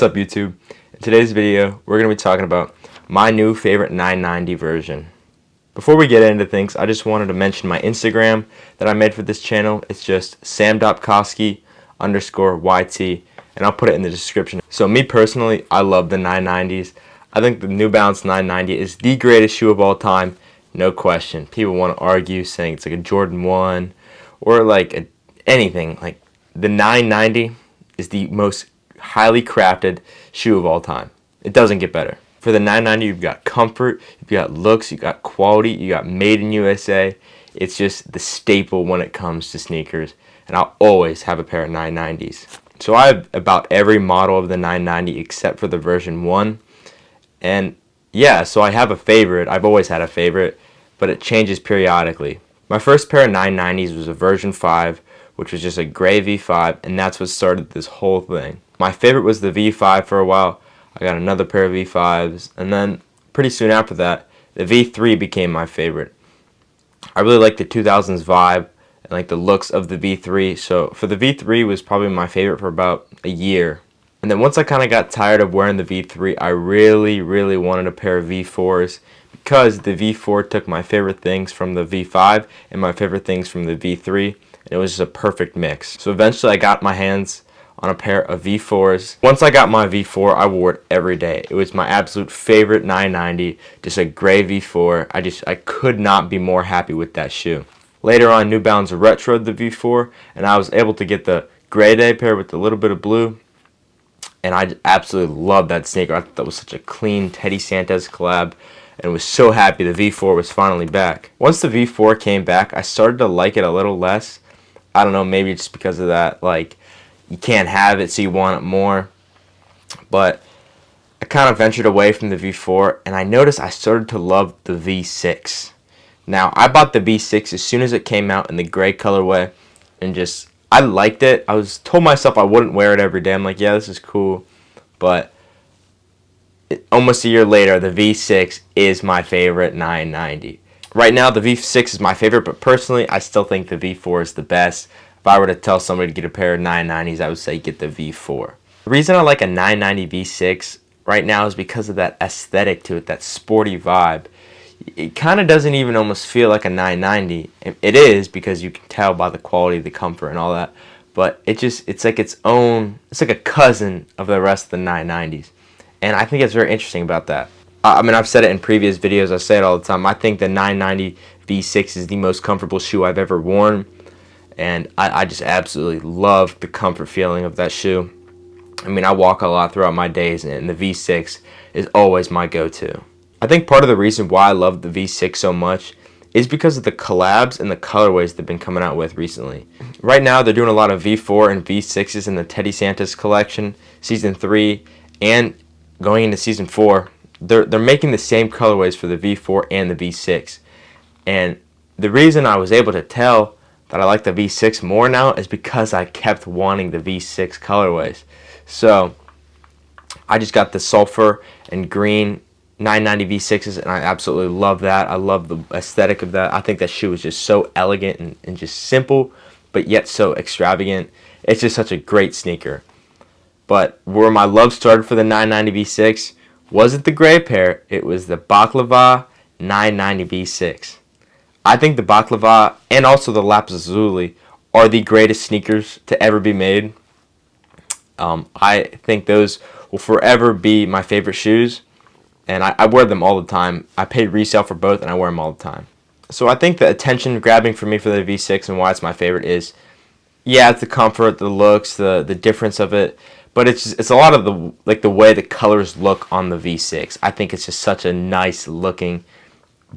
What's up, YouTube? In today's video, we're going to be talking about my new favorite 990 version. Before we get into things, I just wanted to mention my Instagram that I made for this channel. It's just sam.koski_YT, and I'll put it in the description. So me personally, I love the 990s. I think the New Balance 990 is the greatest shoe of all time, no question. People want to argue saying it's like a Jordan 1 or like anything. Like the 990 is the most highly crafted shoe of all time. It doesn't get better. For the 990, you've got comfort, you've got looks, you've got quality, you got made in USA. It's just the staple when it comes to sneakers, and I'll always have a pair of 990s. So I have about every model of the 990 except for the version 1. And yeah, so I have a favorite. I've always had a favorite, but it changes periodically. My first pair of 990s was a version 5, which was just a gray V5, and that's what started this whole thing. My favorite was the V5 for a while. I got another pair of V5s, and then pretty soon after that, the V3 became my favorite. I really like the 2000s vibe and like the looks of the V3, so for the V3 was probably my favorite for about a year. And then once I kind of got tired of wearing the V3, I really wanted a pair of V4s because the V4 took my favorite things from the V5 and my favorite things from the V3, and it was just a perfect mix. So eventually I got my hands on a pair of V4s. Once I got my V4, I wore it every day. It was my absolute favorite 990, just a gray V4. I could not be more happy with that shoe. Later on, New Balance retroed the V4, and I was able to get the gray day pair with a little bit of blue, and I absolutely loved that sneaker. I thought that was such a clean Teddy Santis collab, and was so happy the V4 was finally back. Once the V4 came back, I started to like it a little less. I don't know, maybe just because of that, like, you can't have it, so you want it more. But I kind of ventured away from the V4, and I noticed I started to love the V6. Now, I bought the V6 as soon as it came out in the gray colorway, and just, I liked it. I told myself I wouldn't wear it every day. I'm like, yeah, this is cool. But almost a year later, the V6 is my favorite 990. Right now, the V6 is my favorite, but personally, I still think the V4 is the best. If I were to tell somebody to get a pair of 990s, I would say get the V4. The reason I like a 990 V6 right now is because of that aesthetic to it, that sporty vibe. It kind of doesn't even almost feel like a 990. It is, because you can tell by the quality, the comfort, and all that. But it's like its own, it's like a cousin of the rest of the 990s. And I think it's very interesting about that. I mean, I've said it in previous videos, I say it all the time. I think the 990 V6 is the most comfortable shoe I've ever worn. And I just absolutely love the comfort feeling of that shoe. I mean, I walk a lot throughout my days, and the V6 is always my go-to. I think part of the reason why I love the V6 so much is because of the collabs and the colorways they've been coming out with recently. Right now, they're doing a lot of V4 and V6s in the Teddy Santis collection, Season 3, and going into Season 4. They're making the same colorways for the V4 and the V6. And the reason I was able to tell that I like the V6 more now is because I kept wanting the V6 colorways. So I just got the sulfur and green 990 V6s, and I absolutely love that. I love the aesthetic of that. I think that shoe is just so elegant and just simple, but yet so extravagant. It's just such a great sneaker. But where my love started for the 990 V6 wasn't the gray pair. It was the Baklava 990 V6. I think the Baklava and also the Lapis Lazuli are the greatest sneakers to ever be made. I think those will forever be my favorite shoes, and I wear them all the time. I paid resale for both, and I wear them all the time. So I think the attention grabbing for me for the V6 and why it's my favorite is, yeah, it's the comfort, the looks, the difference of it, but it's a lot of the way the colors look on the V6. I think it's just such a nice looking,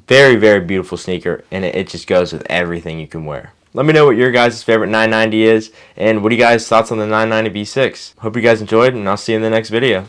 very beautiful sneaker, and it just goes with everything you can wear. Let me know what your guys' favorite 990 is, and what are you guys' thoughts on the 990 V6. Hope you guys enjoyed, and I'll see you in the next video.